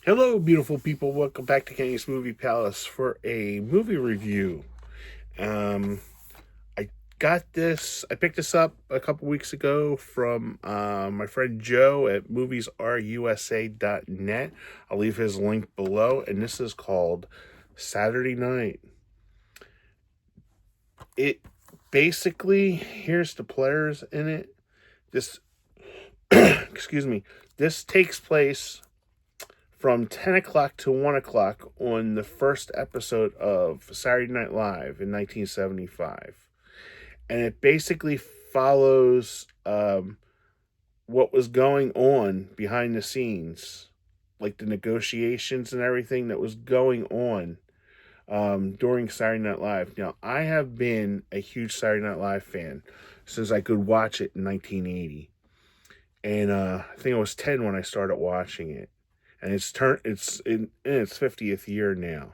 Hello, beautiful people. Welcome back to Kenny's Movie Palace for a movie review. Um, I I picked this up a couple weeks ago from my friend Joe at moviesrusa.net. I'll leave his link below, and this is called Saturday Night. It basically, here's the players in it. This, excuse me, this takes place from 10 o'clock to 1 o'clock on the first episode of Saturday Night Live in 1975. And it basically follows what was going on behind the scenes, like the negotiations and everything that was going on during Saturday Night Live. Now, I have been a huge Saturday Night Live fan since I could watch it in 1980. And I think I was 10 when I started watching it, and it's in its 50th year now.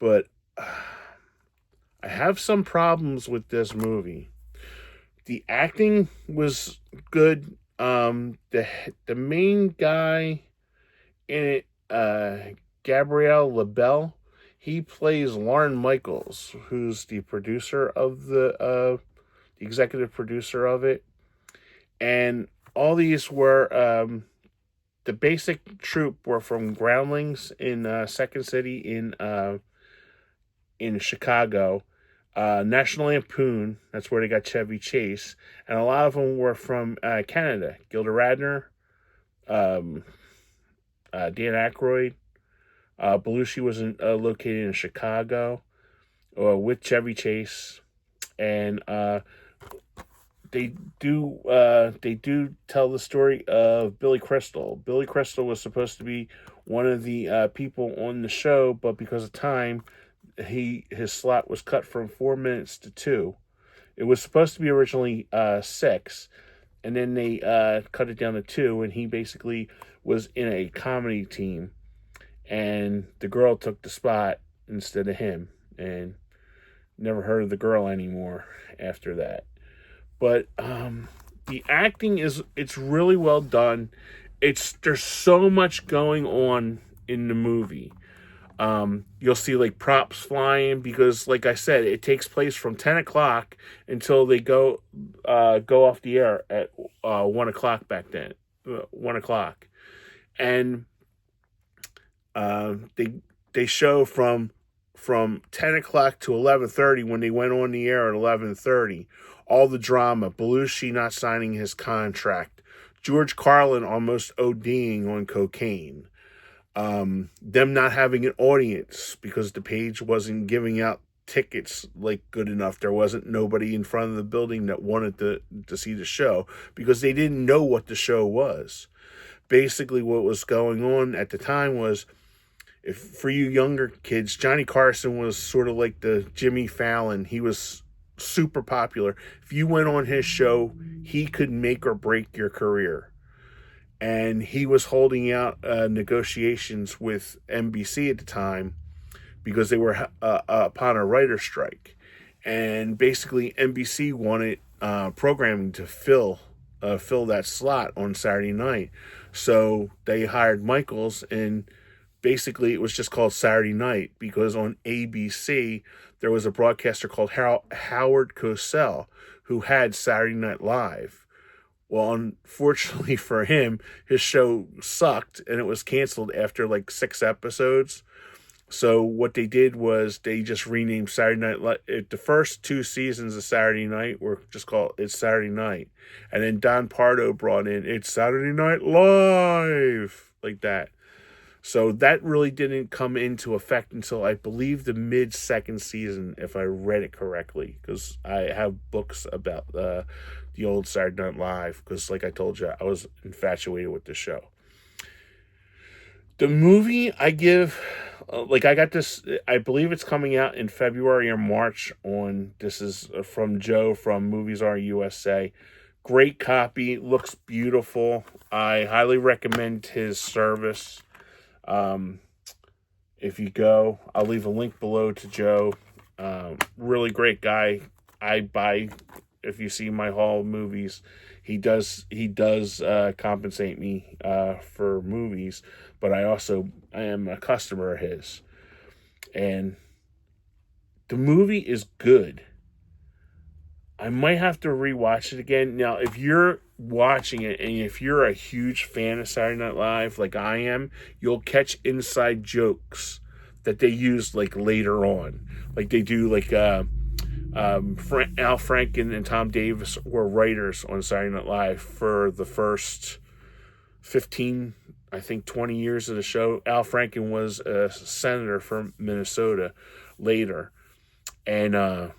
But I have some problems with this movie. The acting was good. The main guy in it, Gabriel LaBelle, he plays Lorne Michaels, who's the producer of the executive producer of it. And all these were the basic troop were from Groundlings in Second City in Chicago, National Lampoon. That's where they got Chevy Chase, and a lot of them were from Canada. Gilda Radner, Dan Aykroyd. Belushi was located in Chicago with Chevy Chase, and they do tell the story of Billy Crystal. Billy Crystal was supposed to be one of the people on the show, but because of time, his slot was cut from 4 minutes to 2. It was supposed to be originally 6, and then they cut it down to 2, and he basically was in a comedy team, and the girl took the spot instead of him, and never heard of the girl anymore after that. But the acting it's really well done. There's so much going on in the movie. You'll see like props flying because, like I said, it takes place from 10 o'clock until they go off the air at 1 o'clock back then. 1 o'clock, and they show from 10 o'clock to 11:30 when they went on the air at 11:30. All the drama, Belushi not signing his contract, George Carlin almost ODing on cocaine, them not having an audience because the page wasn't giving out tickets like good enough. There wasn't nobody in front of the building that wanted to see the show because they didn't know what the show was. Basically, what was going on at the time was, if for you younger kids, Johnny Carson was sort of like the Jimmy Fallon. He was super popular. If you went on his show, he could make or break your career. And he was holding out negotiations with NBC at the time because they were upon a writer's strike. And basically, NBC wanted programming to fill that slot on Saturday night. So they hired Michaels, and basically it was just called Saturday Night because on ABC there was a broadcaster called Howard Cosell who had Saturday Night Live. Well, unfortunately for him, his show sucked and it was canceled after like 6 episodes. So what they did was they just renamed Saturday Night Live. The first 2 seasons of Saturday Night were just called It's Saturday Night. And then Don Pardo brought in It's Saturday Night Live, like that. So that really didn't come into effect until I believe the mid-second season, if I read it correctly, because I have books about the old Saturday Night Live, because like I told you, I was infatuated with the show. The movie I give, I got this, I believe it's coming out in February or March this is from Joe from Movies Are USA. Great copy, looks beautiful. I highly recommend his service. If you go, I'll leave a link below to Joe. Really great guy. I buy if you see my haul of movies, he does compensate me for movies, but I am a customer of his, and the movie is good. I might have to rewatch it again. Now, if you're watching it and if you're a huge fan of Saturday Night Live like I am, you'll catch inside jokes that they use like later on. Like they do like Al Franken and Tom Davis were writers on Saturday Night Live for the first 15, I think 20 years of the show. Al Franken was a senator from Minnesota later. And I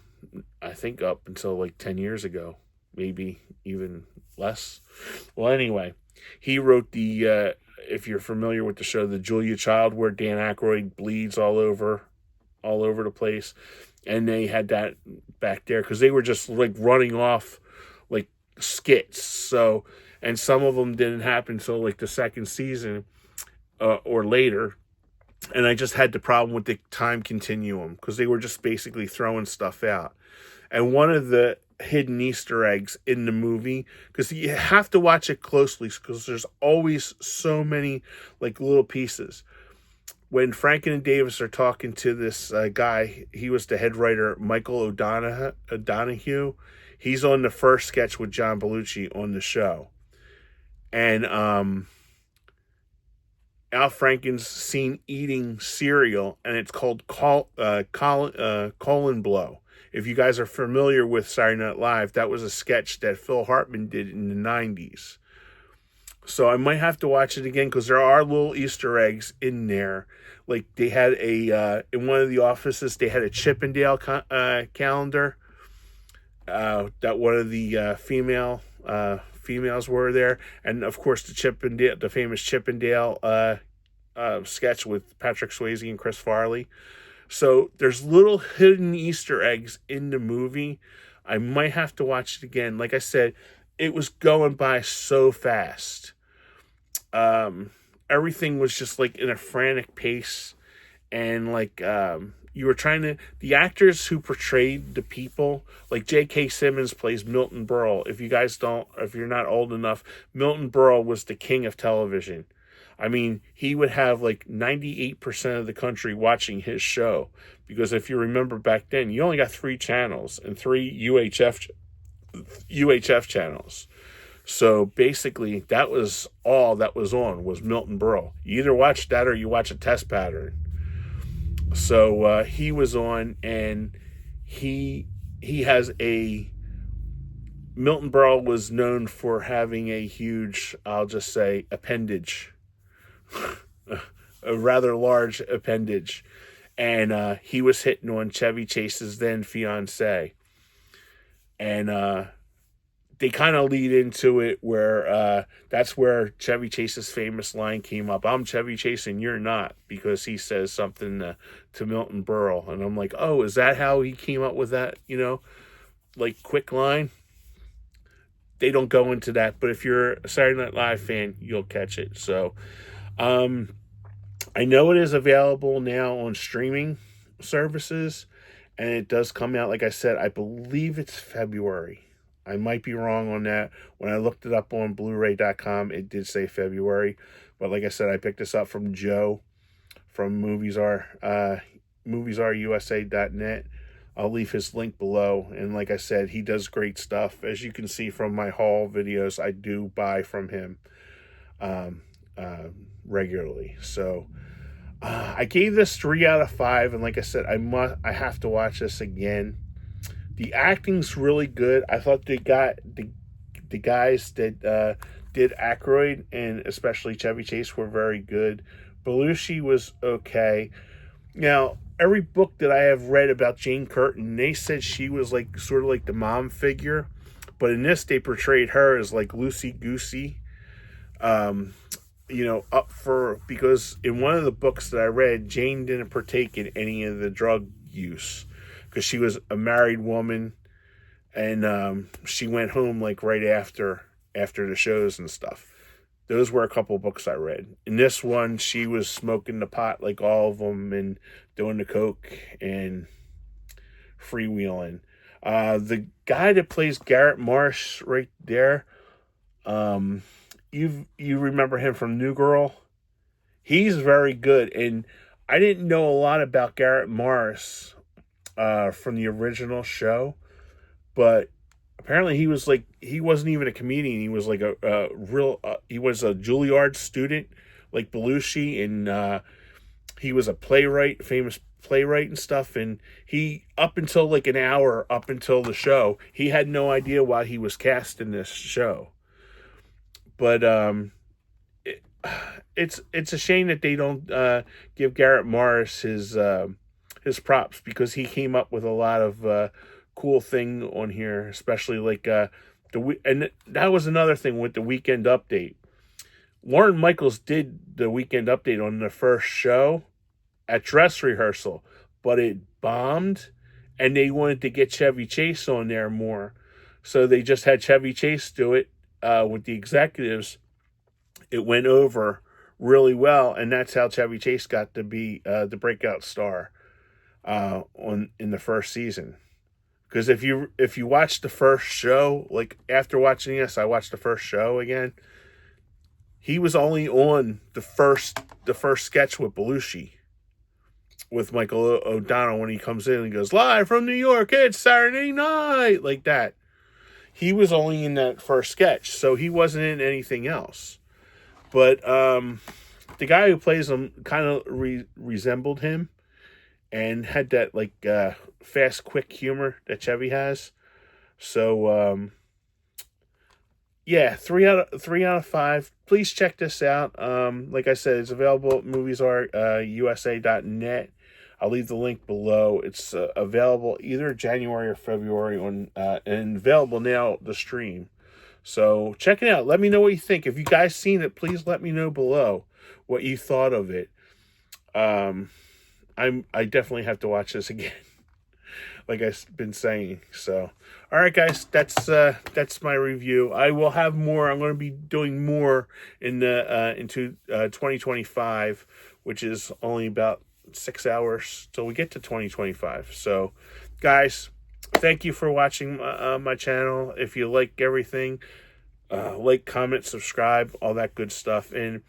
think up until like 10 years ago, maybe even less. Well, anyway, he wrote the, if you're familiar with the show, the Julia Child, where Dan Aykroyd bleeds all over the place. And they had that back there because they were just like running off like skits. So, and some of them didn't happen until like the second season or later. And I just had the problem with the time continuum because they were just basically throwing stuff out. And one of the hidden Easter eggs in the movie, because you have to watch it closely because there's always so many like little pieces. When Franken and Davis are talking to this guy, he was the head writer, Michael O'Donoghue. He's on the first sketch with John Belushi on the show. And Al Franken's seen eating cereal, and it's called Colon Blow. If you guys are familiar with Saturday Night Live, that was a sketch that Phil Hartman did in the 90s. So I might have to watch it again because there are little Easter eggs in there. Like they had in one of the offices, they had a Chippendale calendar. That one of the females were there, and of course the famous Chippendale sketch with Patrick Swayze and Chris Farley. So there's little hidden Easter eggs in the movie. I might have to watch it again. Like I said, it was going by so fast. Everything was just like in a frantic pace, and like you were the actors who portrayed the people, like J.K. Simmons plays Milton Berle. If you're not old enough, Milton Berle was the king of television. I mean, he would have like 98% of the country watching his show, because if you remember back then, you only got 3 channels and 3 UHF channels. So basically, that was all that was on, was Milton Berle. You either watch that or you watch a test pattern. So he was on, and Milton Berle was known for having a huge, I'll just say, appendage, a rather large appendage, and he was hitting on Chevy Chase's then fiance, and they kind of lead into it where that's where Chevy Chase's famous line came up. I'm Chevy Chase and you're not, because he says something to Milton Berle. And I'm like, oh, is that how he came up with that, like quick line? They don't go into that, but if you're a Saturday Night Live fan, you'll catch it. So I know it is available now on streaming services, and it does come out, like I said, I believe it's February. I might be wrong on that. When I looked it up on Blu-ray.com, it did say February. But like I said, I picked this up from Joe from moviesusa.net. I'll leave his link below. And like I said, he does great stuff. As you can see from my haul videos, I do buy from him regularly. So I gave this 3 out of 5. And like I said, I have to watch this again. The acting's really good. I thought they got the guys that did Aykroyd and especially Chevy Chase were very good. Belushi was okay. Now, every book that I have read about Jane Curtin, they said she was like sort of like the mom figure, but in this they portrayed her as like loosey-goosey. Because in one of the books that I read, Jane didn't partake in any of the drug use, because she was a married woman, and she went home like right after the shows and stuff. Those were a couple of books I read. In this one, she was smoking the pot like all of them and doing the coke and freewheeling. The guy that plays Garrett Marsh right there, um, you remember him from New Girl? He's very good, and I didn't know a lot about Garrett Morris from the original show, but apparently he wasn't even a comedian. He was like a real he was a Juilliard student like Belushi, and he was a playwright, famous playwright and stuff. And he, up until like an hour up until the show, he had no idea why he was cast in this show. But it, it's a shame that they don't give Garrett Morris his props, because he came up with a lot of cool thing on here, especially like and that was another thing with the Weekend Update. Lorne Michaels did the Weekend Update on the first show at dress rehearsal, but it bombed, and they wanted to get Chevy Chase on there more, so they just had Chevy Chase do it with the executives. It went over really well, and that's how Chevy Chase got to be the breakout star in the first season. Because if you watch the first show, like after watching this, I watched the first show again. He was only on the first sketch with Belushi, with Michael O'Donnell, when he comes in and goes, "Live from New York, it's Saturday night," like that. He was only in that first sketch, so he wasn't in anything else. But the guy who plays him kind of resembled him, and had that like fast, quick humor that Chevy has. So yeah, 3 out of 5. Please check this out. Like I said, it's available at moviesartusa.net. I'll leave the link below. It's available either January or February and available now the stream. So check it out. Let me know what you think. If you guys seen it, please let me know below what you thought of it. I definitely have to watch this again, like I've been saying. So, all right, guys, that's my review. I will have more. I'm going to be doing more into 2025, which is only about 6 hours till we get to 2025. So, guys, thank you for watching my channel. If you like everything, like, comment, subscribe, all that good stuff. And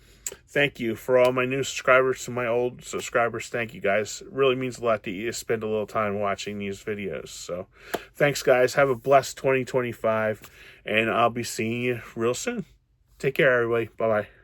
thank you for all my new subscribers, to my old subscribers. Thank you, guys. It really means a lot that you spend a little time watching these videos. So thanks, guys. Have a blessed 2025, and I'll be seeing you real soon. Take care, everybody. Bye-bye.